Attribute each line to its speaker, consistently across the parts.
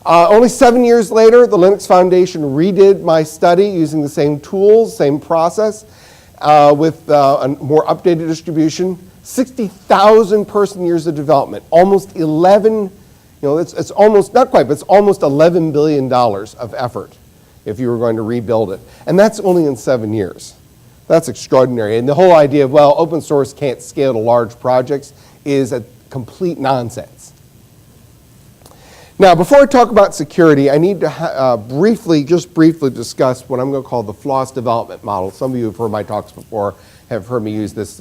Speaker 1: Only 7 years later, the Linux Foundation redid my study using the same tools, same process, with a more updated distribution. 60,000 person years of development, almost 11, it's almost, not quite, but it's almost $11 billion of effort if you were going to rebuild it. And that's only in 7 years. That's extraordinary. And the whole idea of, well, open source can't scale to large projects is a complete nonsense. Now, before I talk about security, I need to briefly discuss what I'm going to call the FLOSS development model. Some of you have heard my talks before, have heard me use this.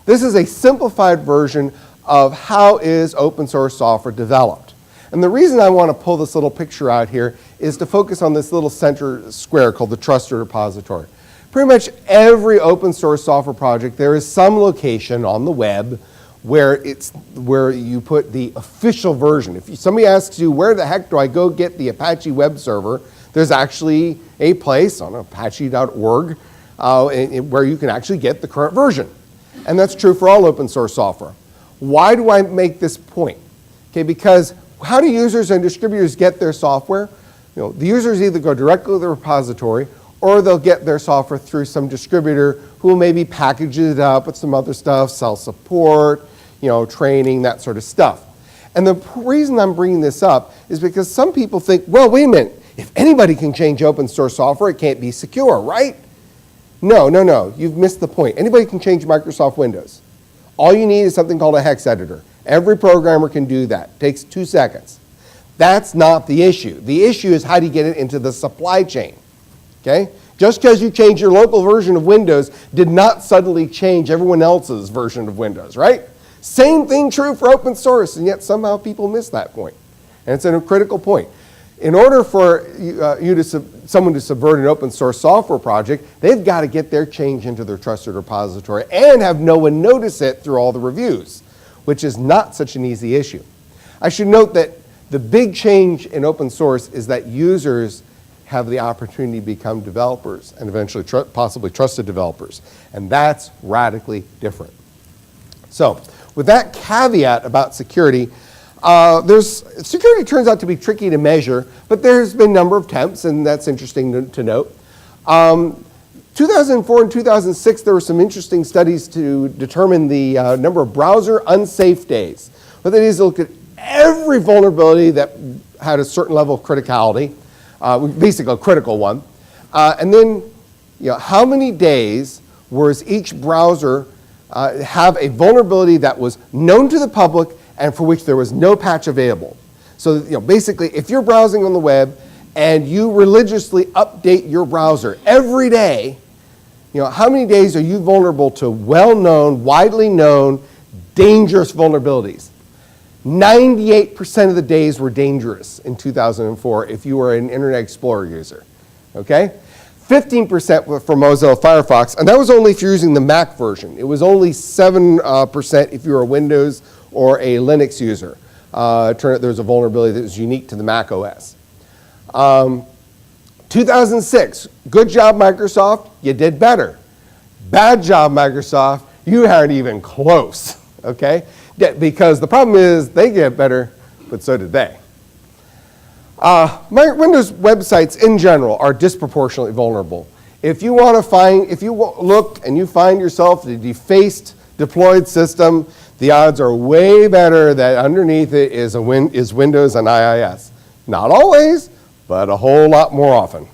Speaker 1: This is a simplified version of how is open source software developed. And the reason I want to pull this little picture out here is to focus on this little center square called the trusted repository. Pretty much every open source software project, there is some location on the web where you put the official version. If somebody asks you, where the heck do I go get the Apache web server, there's actually a place on apache.org where you can actually get the current version. And that's true for all open source software. Why do I make this point? Okay, because how do users and distributors get their software? The users either go directly to the repository or they'll get their software through some distributor who will maybe package it up with some other stuff, sell support, training, that sort of stuff. And the reason I'm bringing this up is because some people think, well, wait a minute, if anybody can change open source software, it can't be secure, right? No, you've missed the point. Anybody can change Microsoft Windows. All you need is something called a hex editor. Every programmer can do that. It takes 2 seconds. That's not the issue. The issue is how do you get it into the supply chain, okay? Just because you change your local version of Windows did not suddenly change everyone else's version of Windows, right? Same thing true for open source, and yet somehow people miss that point. And it's a critical point. In order for someone to subvert an open source software project, they've got to get their change into their trusted repository and have no one notice it through all the reviews, which is not such an easy issue. I should note that the big change in open source is that users have the opportunity to become developers and eventually possibly trusted developers. And that's radically different. So with that caveat about security, security turns out to be tricky to measure, but there's been a number of attempts, and that's interesting to note. 2004 and 2006, there were some interesting studies to determine the number of browser unsafe days. What that is, to look at every vulnerability that had a certain level of criticality, basically a critical one, and then how many days was each browser have a vulnerability that was known to the public and for which there was no patch available. So basically, if you're browsing on the web and you religiously update your browser every day, how many days are you vulnerable to well-known, widely known, dangerous vulnerabilities? 98% of the days were dangerous in 2004 if you were an Internet Explorer user, okay? 15% for Mozilla Firefox, and that was only if you're using the Mac version. It was only 7% if you were a Windows or a Linux user. It turned out there was a vulnerability that was unique to the Mac OS. 2006, good job Microsoft, you did better. Bad job Microsoft, you aren't even close, okay? Because the problem is they get better, but so did they. Windows websites in general are disproportionately vulnerable. If you look and you find yourself a defaced deployed system, the odds are way better that underneath it is Windows and IIS. Not always, but a whole lot more often.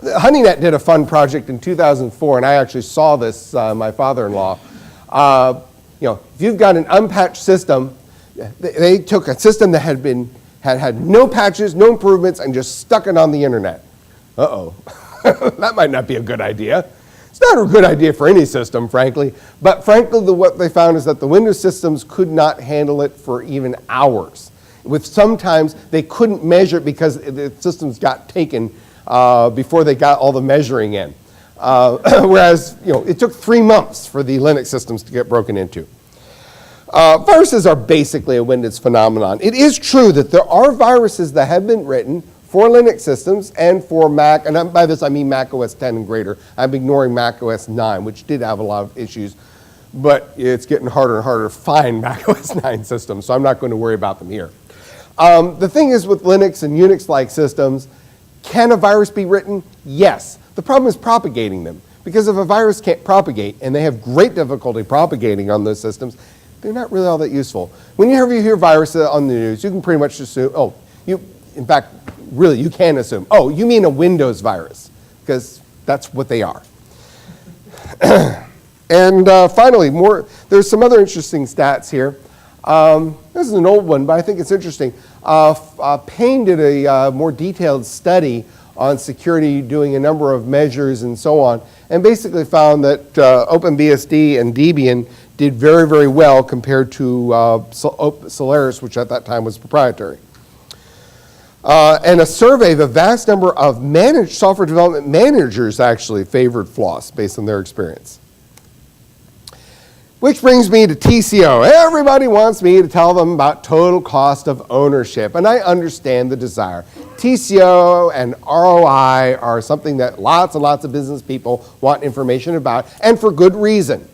Speaker 1: HoneyNet did a fun project in 2004, and I actually saw this, my father-in-law. If you've got an unpatched system, they took a system that had no patches, no improvements, and just stuck it on the internet. Uh-oh, that might not be a good idea. It's not a good idea for any system, frankly, but frankly, what they found is that the Windows systems could not handle it for even hours. Sometimes they couldn't measure it because the systems got taken before they got all the measuring in. Whereas, it took 3 months for the Linux systems to get broken into. Viruses are basically a Windows phenomenon. It is true that there are viruses that have been written for Linux systems and for Mac, and by this I mean Mac OS 10 and greater. I'm ignoring Mac OS 9, which did have a lot of issues but it's getting harder and harder to find Mac OS 9 systems, so I'm not going to worry about them here. The thing is with Linux and Unix-like systems, can a virus be written? Yes. The problem is propagating them. Because if a virus can't propagate, and they have great difficulty propagating on those systems, they're not really all that useful. Whenever you hear viruses on the news, you can pretty much assume, in fact, really, you can assume, you mean a Windows virus, because that's what they are. And finally, there's some other interesting stats here. This is an old one, but I think it's interesting. Payne did a more detailed study on security, doing a number of measures and so on, and basically found that OpenBSD and Debian did very, very well compared to Solaris, which at that time was proprietary. And a survey of a vast number of software development managers actually favored FLOSS based on their experience. Which brings me to TCO. Everybody wants me to tell them about total cost of ownership, and I understand the desire. TCO and ROI are something that lots and lots of business people want information about, and for good reason.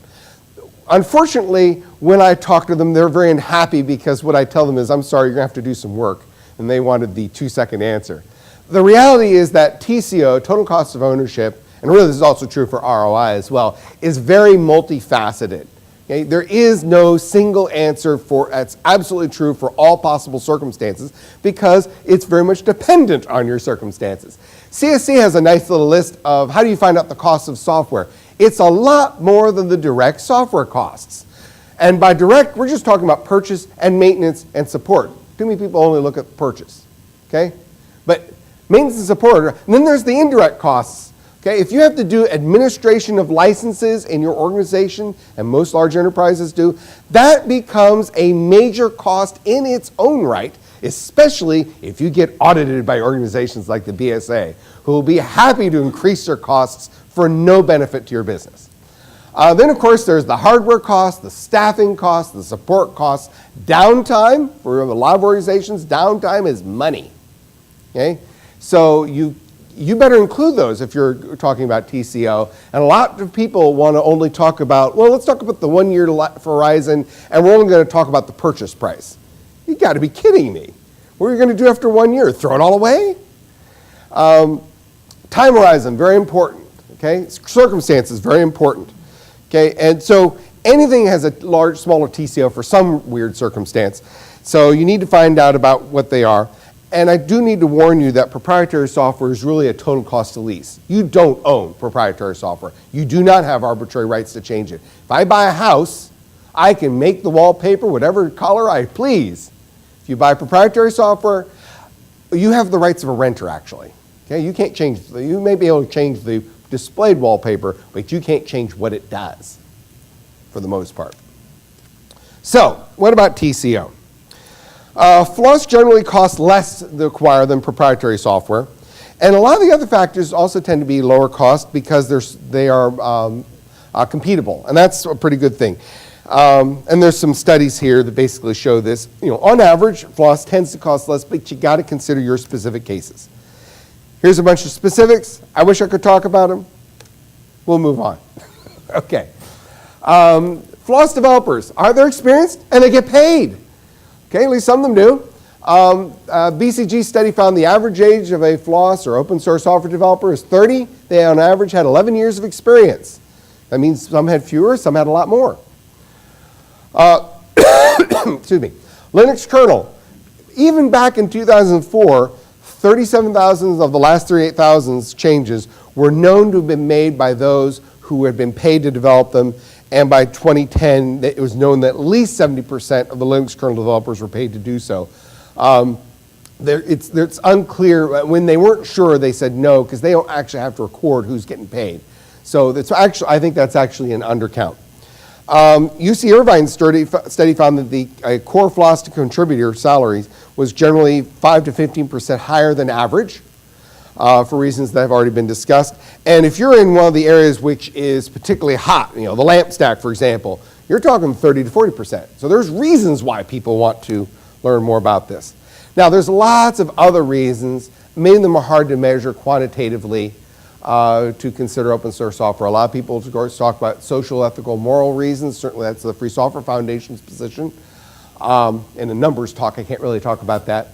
Speaker 1: Unfortunately, when I talk to them, they're very unhappy because what I tell them is, I'm sorry, you're going to have to do some work, and they wanted the 2-second answer. The reality is that TCO, total cost of ownership, and really this is also true for ROI as well, is very multifaceted. Okay? There is no single answer that's absolutely true for all possible circumstances because it's very much dependent on your circumstances. CSC has a nice little list of how do you find out the cost of software. It's a lot more than the direct software costs. And by direct, we're just talking about purchase and maintenance and support. Too many people only look at purchase. Okay? But maintenance and support, and then there's the indirect costs. Okay, if you have to do administration of licenses in your organization, and most large enterprises do, that becomes a major cost in its own right, especially if you get audited by organizations like the BSA, who will be happy to increase their costs for no benefit to your business. Then, of course, there's the hardware costs, the staffing costs, the support costs, downtime. For a lot of organizations, downtime is money. Okay, so you better include those if you're talking about TCO. And a lot of people want to only talk about, well, let's talk about the 1-year horizon, and we're only going to talk about the purchase price. You got to be kidding me. What are you going to do after 1 year? Throw it all away? Time horizon, very important. Okay, circumstances, very important. Okay, and so anything has a smaller TCO for some weird circumstance. So you need to find out about what they are. And I do need to warn you that proprietary software is really a total cost to lease. You don't own proprietary software. You do not have arbitrary rights to change it. If I buy a house, I can make the wallpaper whatever color I please. If you buy proprietary software, you have the rights of a renter actually. Okay? You can't change, you may be able to change the displayed wallpaper, but you can't change what it does for the most part. So, what about TCO? FLOSS generally costs less to acquire than proprietary software. And a lot of the other factors also tend to be lower cost because they are compatible. And that's a pretty good thing. And there's some studies here that basically show this. On average, FLOSS tends to cost less, but you got to consider your specific cases. Here's a bunch of specifics. I wish I could talk about them. We'll move on. Okay. FLOSS developers, they're experienced and they get paid. Okay, at least some of them do. BCG study found the average age of a FLOSS or open source software developer is 30. They on average had 11 years of experience. That means some had fewer, some had a lot more. Excuse me. Linux kernel. Even back in 2004, 37,000 of the last 38,000 changes were known to have been made by those who had been paid to develop them. And by 2010, it was known that at least 70% of the Linux kernel developers were paid to do so. It's unclear. When they weren't sure, they said no, because they don't actually have to record who's getting paid. So I think that's actually an undercount. UC Irvine's study found that the core FLOSS contributor salaries was generally 5 to 15% higher than average. For reasons that have already been discussed. And if you're in one of the areas which is particularly hot, the lamp stack, for example, you're talking 30 to 40%. So there's reasons why people want to learn more about this. Now, there's lots of other reasons. Many of them are hard to measure quantitatively. to consider open source software. A lot of people, of course, talk about social, ethical, moral reasons. Certainly that's the Free Software Foundation's position. And the numbers talk, I can't really talk about that.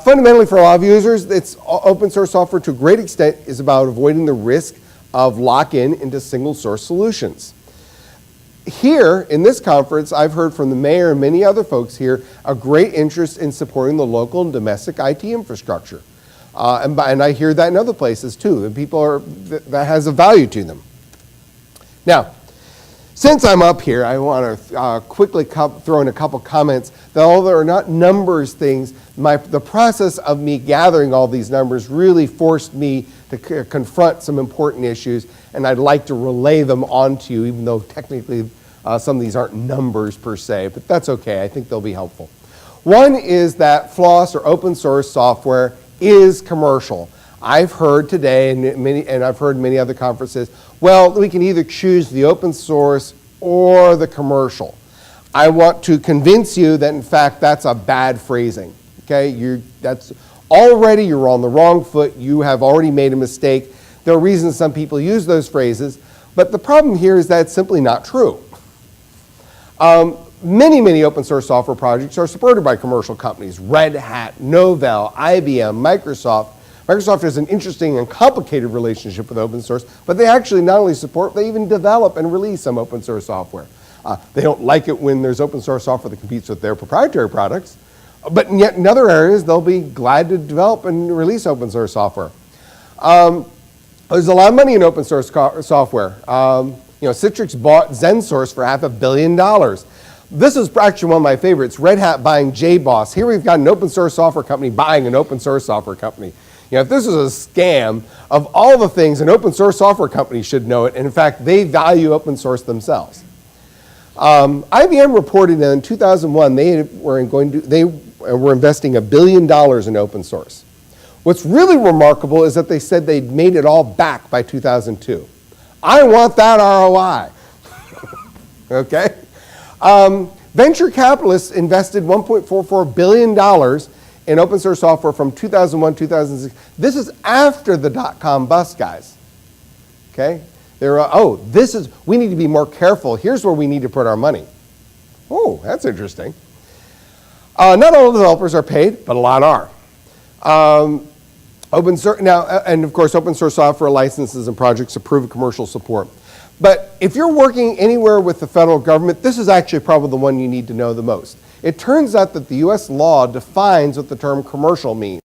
Speaker 1: Fundamentally, for a lot of users, it's open source software to a great extent is about avoiding the risk of lock-in into single source solutions. Here, in this conference, I've heard from the mayor and many other folks here a great interest in supporting the local and domestic IT infrastructure. And I hear that in other places too. That has a value to them. Now, since I'm up here, I want to quickly throw in a couple comments that although they're not numbers things, the process of me gathering all these numbers really forced me to confront some important issues, and I'd like to relay them on to you, even though technically some of these aren't numbers per se, but that's okay. I think they'll be helpful. One is that FLOSS, or open source software, is commercial. I've heard today, and I've heard in many other conferences, well, we can either choose the open source or the commercial. I want to convince you that, in fact, that's a bad phrasing. Okay, you're on the wrong foot. You have already made a mistake. There are reasons some people use those phrases, but the problem here is that it's simply not true. Many open source software projects are supported by commercial companies. Red Hat, Novell, IBM, Microsoft. Microsoft has an interesting and complicated relationship with open source, but they actually not only support, they even develop and release some open source software. They don't like it when there's open source software that competes with their proprietary products, but yet in other areas, they'll be glad to develop and release open source software. There's a lot of money in open source software. Citrix bought ZenSource for $500 million. This is actually one of my favorites, Red Hat buying JBoss. Here we've got an open source software company buying an open source software company. If this is a scam, of all the things, an open source software company should know it, and in fact, they value open source themselves. IBM reported that in 2001, they were investing $1 billion in open source. What's really remarkable is that they said they'd made it all back by 2002. I want that ROI. Okay? Venture capitalists invested $1.44 billion in open source software from 2001 2006. This is after the dot-com bust, guys. Okay? We need to be more careful. Here's where we need to put our money. Oh, that's interesting. Not all developers are paid, but a lot are. And of course, open source software licenses and projects approve of commercial support. But if you're working anywhere with the federal government, this is actually probably the one you need to know the most. It turns out that the US law defines what the term commercial means.